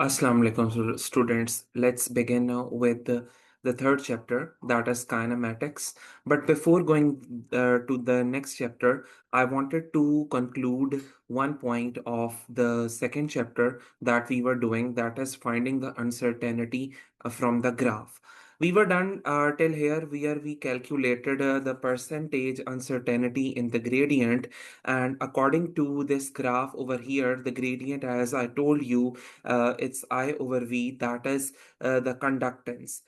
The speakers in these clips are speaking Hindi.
Assalamu alaikum students. Let's begin with the third chapter, that is kinematics. But before going to the next chapter, I wanted to conclude one point of the second chapter that we were doing, that is finding the uncertainty from the graph. We were done till here where we calculated the percentage uncertainty in the gradient, and according to this graph over here, the gradient, as I told you, it's I over V, that is the conductance.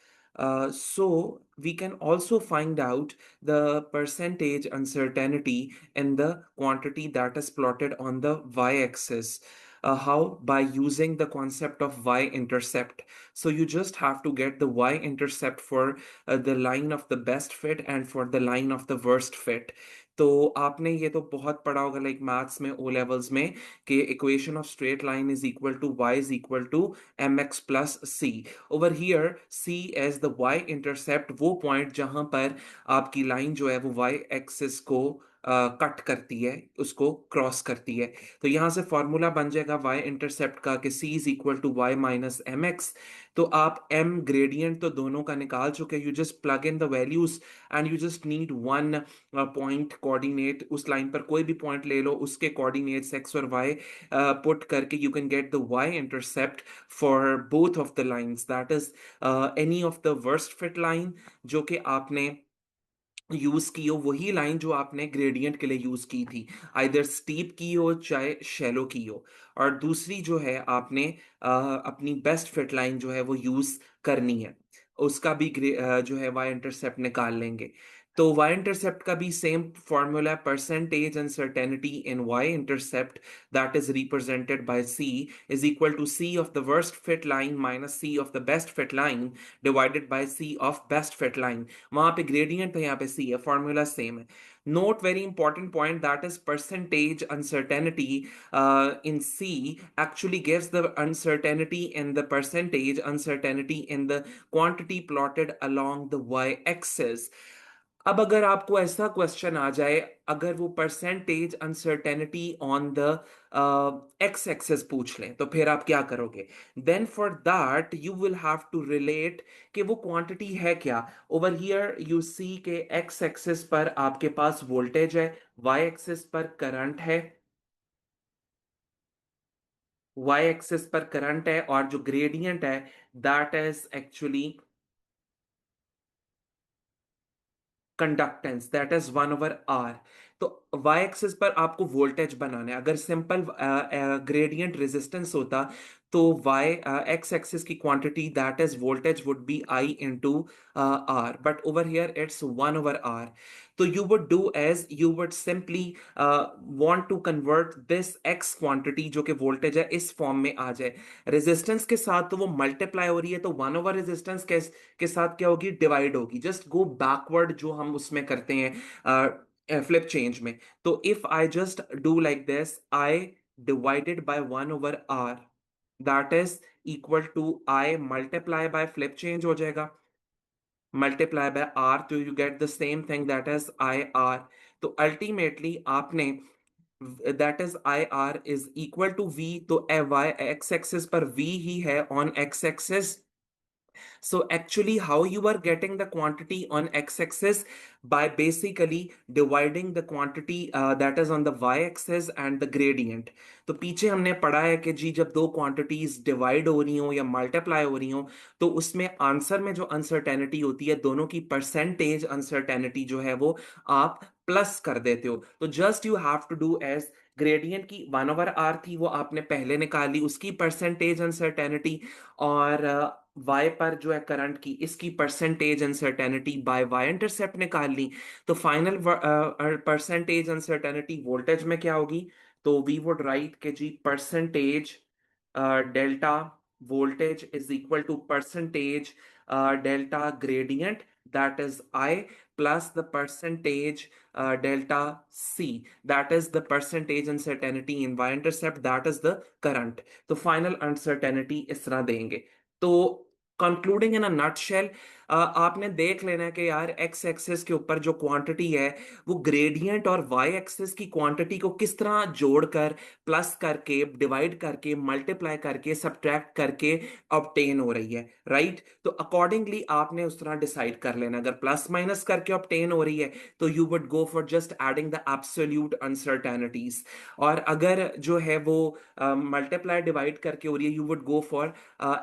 So we can also find out the percentage uncertainty in the quantity that is plotted on the y-axis. How? By using the concept of y-intercept. So you just have to get the y-intercept for the line of the best fit and for the line of the worst fit. तो आपने ये तो बहुत पढ़ा होगा लाइक मैथ्स में ओ लेवल्स में कि equation of straight line is equal to Y is equal to M X plus C. Over here C as the Y intercept, वो पॉइंट जहां पर आपकी लाइन जो है वो वाई एक्सिस को कट करती है, उसको क्रॉस करती है. तो यहां से फॉर्मूला बन जाएगा वाई इंटरसेप्ट का कि C is equal to Y minus M X. तो आप एम ग्रेडियंट तो दोनों का निकाल चुके, you just plug in the values and you just need one point coordinate. उस लाइन पर कोई भी पॉइंट ले लो, उसके कोऑर्डिनेट्स एक्स और वाई पुट करके you can get the Y intercept for both of the lines, that is any of the worst fit line जो कि आपने यूज की हो, वही लाइन जो आपने ग्रेडियंट के लिए यूज की थी, आइदर स्टीप की हो चाहे शैलो की हो. और दूसरी जो है आपने अपनी बेस्ट फिट लाइन जो है वो यूज करनी है, उसका भी जो है वाई इंटरसेप्ट निकाल लेंगे. तो वाई इंटरसेप्ट का भी same formula, percentage uncertainty in Y intercept that is represented by C is equal to C of the worst fit line minus C of the best fit line divided by C of best fit line. वहां पे ग्रेडियंट है, यहाँ पे सी है, फॉर्मूला सेम है. Note very important point, that is percentage uncertainty in C actually gives the uncertainty in the percentage uncertainty in the quantity plotted along the y-axis. अब अगर आपको ऐसा क्वेश्चन आ जाए, अगर वो percentage uncertainty on the X axis पूछ लें, तो फिर आप क्या करोगे? Then for that you will have to relate कि वो क्वांटिटी है क्या. ओवर हियर यू सी के एक्स एक्सिस पर आपके पास वोल्टेज है, वाई एक्सिस पर करंट है, वाई एक्सिस पर करंट है, और जो ग्रेडियंट है that is actually conductance, that is 1/r. तो वाई एक्सिस पर आपको वोल्टेज बनाना है. अगर सिंपल ग्रेडियंट रेजिस्टेंस होता तो वाई एक्स एक्सिस की quantity that is voltage would be I into R, but over here it's 1/r. तो you would do as you would simply want to convert this X quantity जो कि वोल्टेज है इस फॉर्म में आ जाए. रेजिस्टेंस के साथ तो वो मल्टीप्लाई हो रही है, तो 1/, रेजिस्टेंस के साथ क्या होगी? डिवाइड होगी. जस्ट गो बैकवर्ड जो हम उसमें करते हैं फ्लिप चेंज में. तो if I just do like this, I divided by 1/r, that is equal to I multiply by flip change हो जाएगा, मल्टीप्लाई बाय r, तो you get the same thing that is I R. तो अल्टीमेटली आपने that is I R is equal to v, तो वाई एक्स एक्सिस पर v ही है on X axis. So actually how you are getting the quantity on x-axis? By basically dividing the quantity that is on the y-axis and the gradient. तो पीछे हमने पढ़ा है कि जी जब दो क्वांटिटीज डिवाइड हो रही हो या मल्टीप्लाई हो रही हो, तो उसमें आंसर में जो अनसर्टेनिटी होती है, दोनों की परसेंटेज अनसर्टेनिटी जो है वो आप प्लस कर देते हो. तो just you have to do as gradient की 1/r थी, वो आपने पहले निकाली, उसकी परसेंटेज अनसर्टेनिटी, और वाई पर जो है करंट की, इसकी percentage uncertainty by Y intercept निकाल ली. तो फाइनल परसेंटेज अनसर्टेनिटी वोल्टेज में क्या होगी? तो वी वुड राइट के जी percentage delta voltage is equal to percentage delta gradient, that is I, plus the percentage delta C, that is the percentage uncertainty in y intercept, that is the current. तो final uncertainty इस तरह देंगे. तो concluding in a nutshell, आपने देख लेना है कि यार एक्स एक्सिस के ऊपर जो क्वांटिटी है वो ग्रेडियंट और वाई एक्सिस की क्वांटिटी को किस तरह जोड़कर प्लस करके डिवाइड करके मल्टीप्लाई करके सब्ट्रैक्ट करके ऑब्टेन हो रही है, राइट? तो अकॉर्डिंगली आपने उस तरह डिसाइड कर लेना। अगर प्लस माइनस करके ऑब्टेन हो रही है तो you would go for just adding the absolute uncertainties, और अगर जो है वो मल्टीप्लाई डिवाइड करके हो रही है you would go for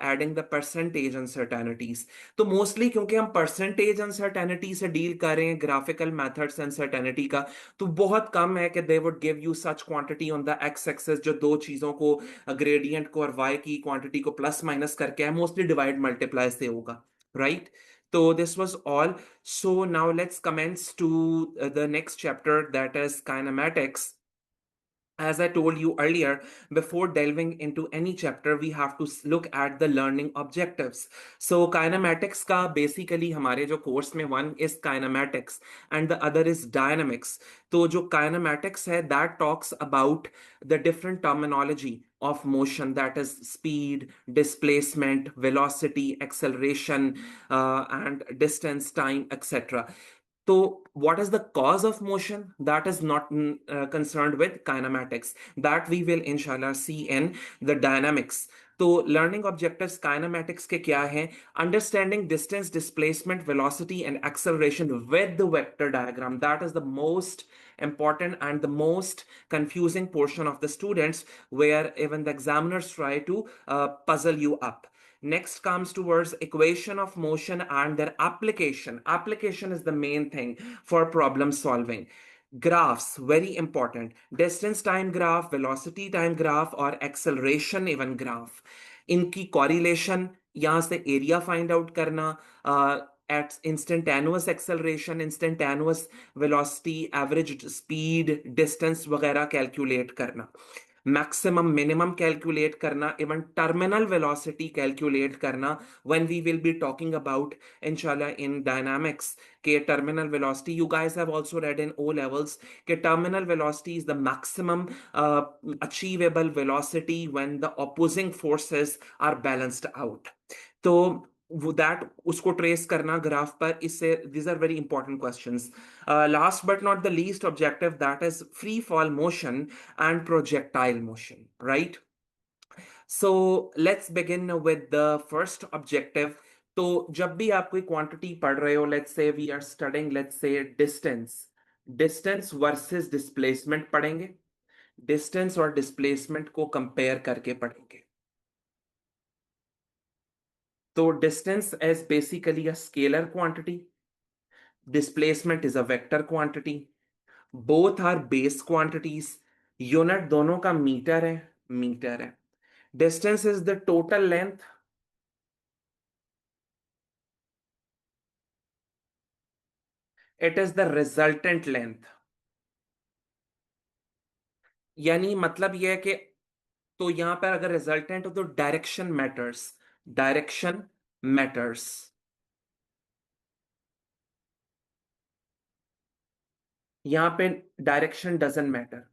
adding the percentage uncertainties. तो मोस्टली क्योंकि हम परसेंटेज अनसर्टेनिटी से डील कर रहे हैं, ग्राफिकल मेथड्स अनसर्टेनिटी का, तो बहुत कम है कि they would give you such quantity on the X axis जो दो चीजों को, ग्रेडियंट को और वाई की क्वांटिटी को प्लस माइनस करके है, मोस्टली डिवाइड मल्टीप्लाई से होगा, राइट? तो this was all. So now let's commence to the next chapter, that is kinematics. As I told you earlier, before delving into any chapter, we have to look at the learning objectives. So, kinematics का basically हमारे जो course में one is kinematics and the other is dynamics. तो जो kinematics है, that talks about the different terminology of motion, that is speed, displacement, velocity, acceleration, and distance, time, etc. So, what is the cause of motion? That is not concerned with kinematics. That we will inshallah see in the dynamics. तो लर्निंग ऑब्जेक्टिव्स काइनेमैटिक्स के क्या हैं? Understanding distance, displacement, velocity and acceleration with the vector diagram, that is the most important and the most confusing portion of the students, where even the examiners try to puzzle you up. Next comes towards equation of motion and their application. Application is the main thing for problem solving. Graphs, very important. Distance time graph, velocity time graph, or acceleration even graph. इनकी correlation, यहाँ से area find out करना, at instantaneous acceleration, instantaneous velocity, average speed, distance वगैरह calculate करना, मैक्सिमम मिनिमम कैलकुलेट करना, इवन टर्मिनल वेलोसिटी कैलकुलेट करना, when we will be talking about इंशाल्लाह इन डायनामिक्स के terminal velocity. You guys have also read in O levels के terminal velocity is the maximum achievable velocity when the opposing forces are balanced out. तो वो दैट उसको ट्रेस करना ग्राफ पर, इससे these are very important questions. Last but not the least objective, that is free fall motion and projectile motion, right? So let's begin with the first objective. तो जब भी आप कोई क्वांटिटी पढ़ रहे हो, let's say we are studying, let's say distance, distance versus displacement पढ़ेंगे, डिस्टेंस और डिस्प्लेसमेंट को कंपेयर करके पढ़ेंगे। तो distance is basically a scalar quantity, displacement is a vector quantity, both are base quantities, unit दोनों का मीटर है, मीटर है। Distance is the total length, it is the resultant length. यानी मतलब यह है कि, तो यहां पर अगर रिजल्टेंट हो तो डायरेक्शन मैटर्स, डायरेक्शन मैटर्स। यहां पे direction doesn't matter.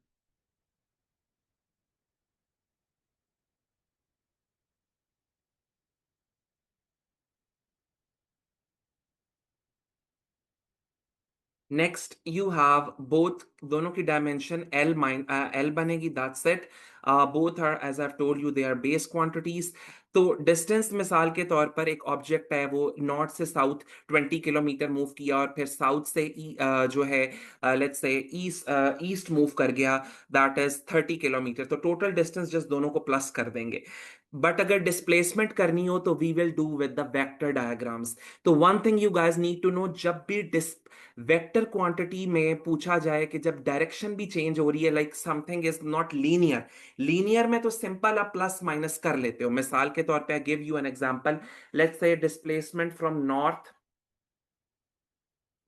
Next you have both, दोनों की डायमेंशन एल एल बनेगी, that's it. Both are, as I told you, they are base quantities. तो डिस्टेंस मिसाल के तौर पर एक ऑब्जेक्ट है, वो नॉर्थ से साउथ 20 किलोमीटर मूव किया और फिर साउथ से जो है let's say east east move कर गया, दैट इज 30 किलोमीटर। तो टोटल डिस्टेंस जस्ट दोनों को प्लस कर देंगे। बट अगर डिस्प्लेसमेंट करनी हो तो we will do with the vector diagrams. तो one thing you guys need to know, जब भी वेक्टर क्वांटिटी में पूछा जाए कि जब डायरेक्शन भी चेंज हो रही है, like something is not linear, linear में तो सिंपल आप प्लस माइनस कर लेते हो। मिसाल के तौर पे I give you an example, let's say displacement from north,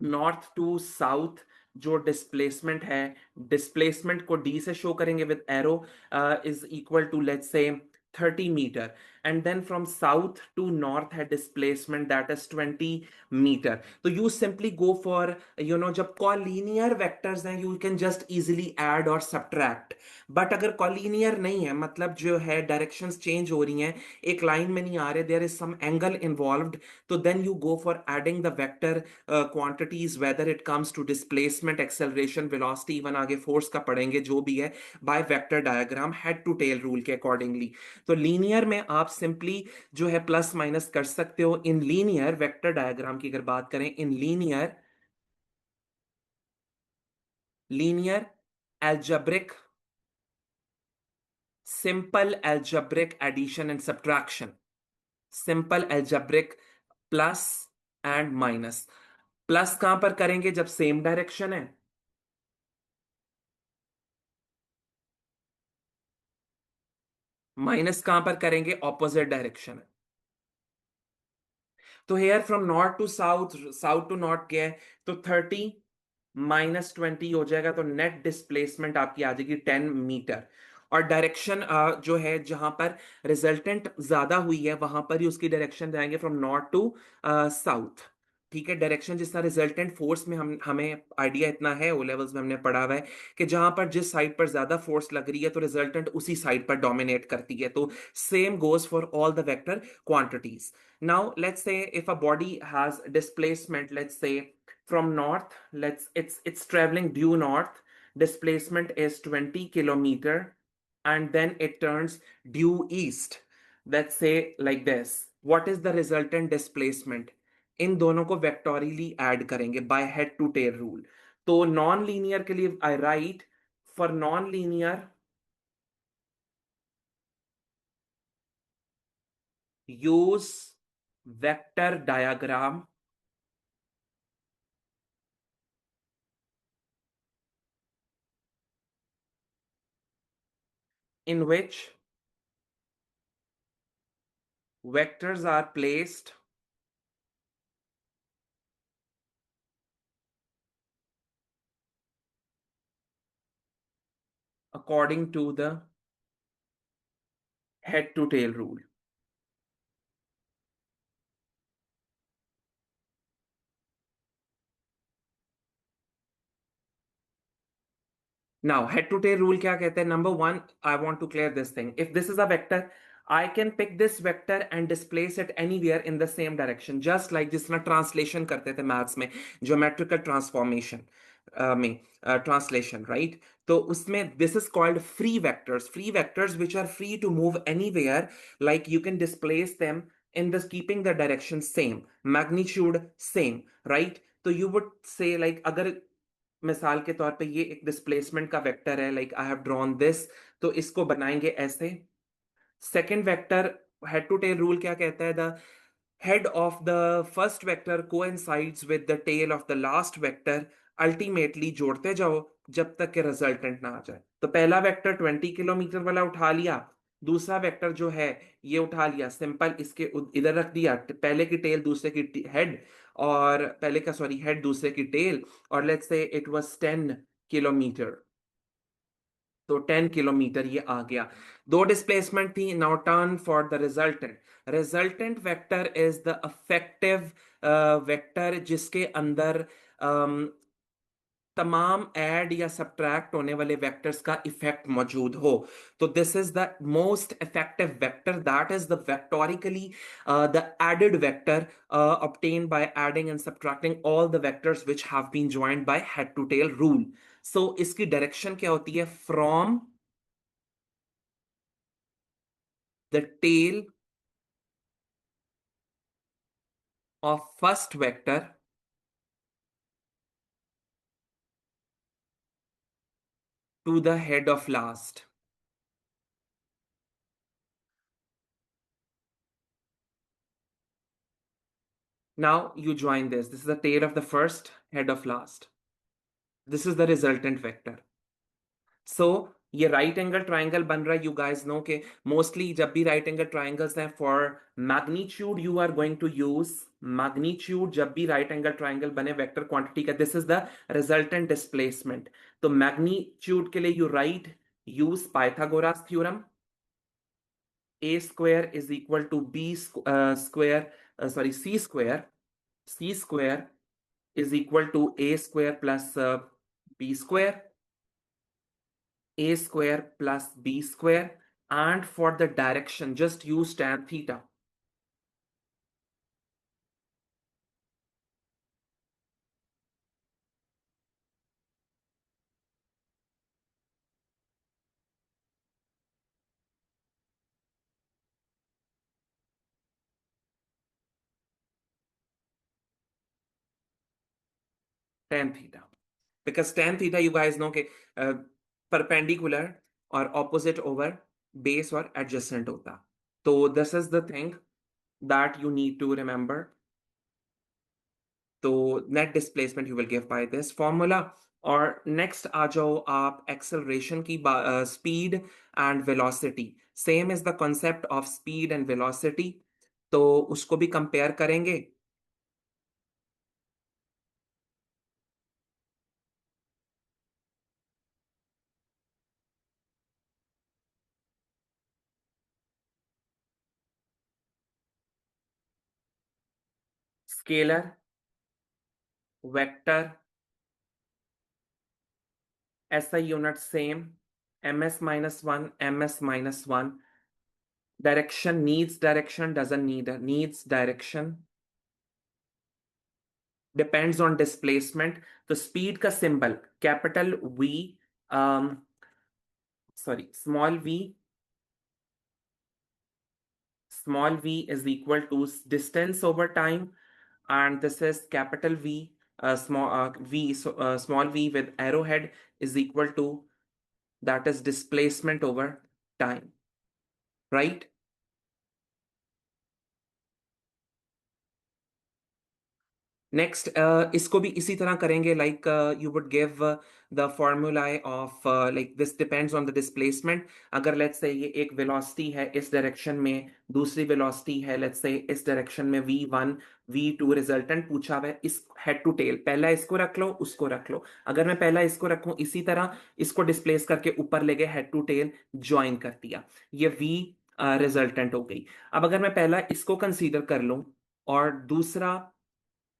north to south, जो डिस्प्लेसमेंट है, डिस्प्लेसमेंट को डी से शो करेंगे with arrow, is equal to let's say 30 metre. and then from south to north है displacement that is 20 meter. तो you simply go for, जब collinear vectors हैं you can just easily add or subtract. But अगर collinear नहीं है, मतलब जो है directions change हो रही हैं, एक लाइन में नहीं आ रहे, there is some angle involved, तो then you go for adding the vector quantities, whether it comes to displacement, acceleration, velocity, even आगे force का पढ़ेंगे जो भी है, by vector diagram head to tail rule के accordingly. तो लीनियर में आप सिंपली जो है प्लस माइनस कर सकते हो. इन लीनियर वेक्टर डायग्राम की अगर बात करें, in linear algebraic, simple algebraic addition and subtraction, simple algebraic plus and minus. Plus कहां पर करेंगे? जब सेम डायरेक्शन है. माइनस कहां पर करेंगे? ऑपोजिट डायरेक्शन है. तो here from north to south, south to north क्या है? तो 30 -20 हो जाएगा, तो नेट डिस्प्लेसमेंट आपकी आ जाएगी 10 मीटर. और डायरेक्शन जो है जहां पर रिजल्टेंट ज्यादा हुई है वहां पर ही उसकी डायरेक्शन जाएंगे फ्रॉम नॉर्थ टू साउथ. ठीक है, डायरेक्शन जिसका रिजल्टेंट फोर्स में हमें आइडिया इतना है, ओ लेवल्स में हमने पढ़ा हुआ है कि जहां पर जिस साइड पर ज्यादा फोर्स लग रही है तो रिजल्टेंट उसी साइड पर डोमिनेट करती है. तो same goes for all the vector quantities. Now, let's say if a body has displacement, let's say from north, it's traveling due north, displacement is 20 kilometer, and then it turns due east. Let's say like this. What is the resultant displacement? इन दोनों को वेक्टोरियली ऐड करेंगे by head to tail rule. तो नॉन लीनियर के लिए I write, for non linear use vector diagram in which vectors are placed according to the head to tail rule. Now, head to tail rule क्या कहते हैं? Number one, I want to clear this thing. If this is a vector, I can pick this vector and displace it anywhere in the same direction, just like जिस तरह translation करते थे maths में, geometrical transformation में translation, right? तो उसमें this is called free vectors which are free to move anywhere, like you can displace them in this keeping the direction same, magnitude same, right? तो you would say like अगर मिसाल के तौर पे ये एक डिस्प्लेसमेंट का वेक्टर है, like I have drawn this, तो इसको बनाएंगे ऐसे. Second vector, head to tail rule क्या कहता है? The head of the first vector coincides with the tail of the last vector, ultimately जोड़ते जाओ जब तक कि रिजल्टेंट ना आ जाए. तो पहला वेक्टर 20 किलोमीटर वाला उठा लिया, दूसरा वेक्टर जो है ये उठा लिया, सिंपल इसके इधर रख दिया, पहले की टेल दूसरे की हेड, और पहले का सॉरी हेड दूसरे की टेल, और let's say it was 10 kilometre. तो 10 किलोमीटर ये आ गया. दो डिस्प्लेसमेंट थी. Now turn for the resultant. Resultant vector is the affective vector जिसके अंदर तमाम ऐड या सब्ट्रैक्ट होने वाले वेक्टर्स का इफेक्ट मौजूद हो. तो this is the most effective vector, that is the vectorically the added vector obtained by adding and subtracting all the vectors which have been joined by head to tail rule. So इसकी डायरेक्शन क्या होती है? From the tail of first vector to the head of last. Now you join this. This is the tail of the first, head of last. This is the resultant vector. So ये राइट एंगल ट्राइंगल बन रहा है. यू गाइस नो के मोस्टली जब भी राइट एंगल ट्राइंगल्स हैं, for magnitude you are going to use magnitude. जब भी राइट एंगल ट्राइंगल बने वेक्टर क्वांटिटी का, this is the resultant displacement. तो मैग्नीट्यूड के लिए you right use Pythagoras theorem. a square is equal to square, c square is equal to a square plus b square, a square plus b square, and for the direction just use tan theta. Tan theta, because tan theta you guys know कि perpendicular or opposite over base or adjacent होता. So this is the thing that you need to remember. तो net displacement you will give by this formula. और next आ जाओ आप acceleration की speed and velocity. Same is the concept of speed and velocity. तो उसको भी compare करेंगे. Scalar, vector, SI unit same, ms minus 1, ms minus 1. Direction needs direction, doesn't need needs direction. Depends on displacement. The speed का symbol capital V, small v is equal to distance over time, and this is capital V, small v with arrowhead is equal to, that is displacement over time, right? Next इसको भी इसी तरह करेंगे, like you would give the formula of like this depends on the displacement. अगर लेट्स से ये एक वेलोसिटी है इस डायरेक्शन में, दूसरी वेलोसिटी है लेट्स से इस डायरेक्शन में v1 v2, रिजल्टेंट पूछा हुआ है इस हेड टू टेल, पहला इसको रख लो उसको रख लो. अगर मैं पहला इसको रखूं इसी तरह इसको डिस्प्लेस करके ऊपर ले गए, हेड टू टेल ज्वाइन कर दिया, ये v रिजल्टेंट हो गई. अब अगर मैं पहला इसको कंसीडर कर लूं और दूसरा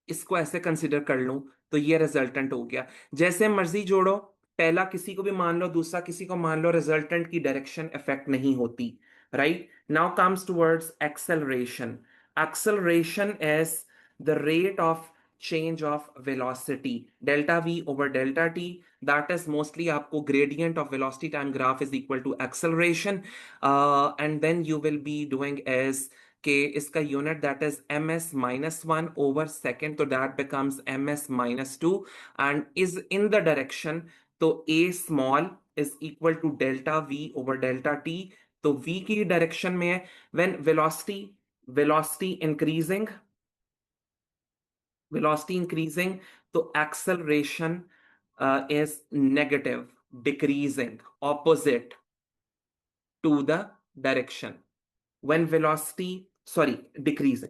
इसको ऐसे कंसिडर कर लूं, तो ये रिजल्टेंट हो गया. जैसे मर्जी जोड़ो, पहला किसी को भी मान लो दूसरा किसी को मान लो, रिजल्टेंट की डायरेक्शन इफेक्ट नहीं होती. Right now comes towards acceleration. Acceleration is the rate of change of velocity, delta v over delta t. That is mostly आपको gradient of velocity time graph is equal to acceleration, and then you will be doing is कि इसका unit that is ms minus 1 over second, तो that becomes ms minus 2, and is in the direction, तो a small is equal to delta v over delta t. तो v की डायरेक्शन में है. व्हेन वेलोसिटी इंक्रीजिंग, तो acceleration is negative, decreasing, opposite to the direction. When velocity, sorry, decrease.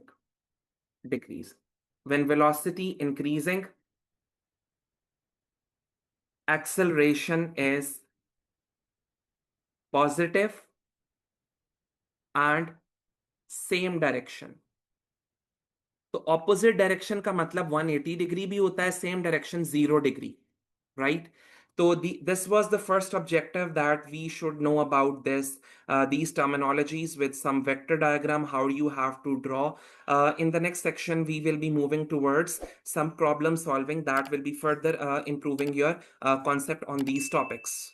When velocity increasing, acceleration is positive and same direction. तो ऑपोजिट डायरेक्शन का मतलब 180 डिग्री भी होता है, same direction 0 degree, right? So this was the first objective, that we should know about these terminologies with some vector diagram, how you have to draw. In the next section, we will be moving towards some problem solving that will be further improving your concept on these topics.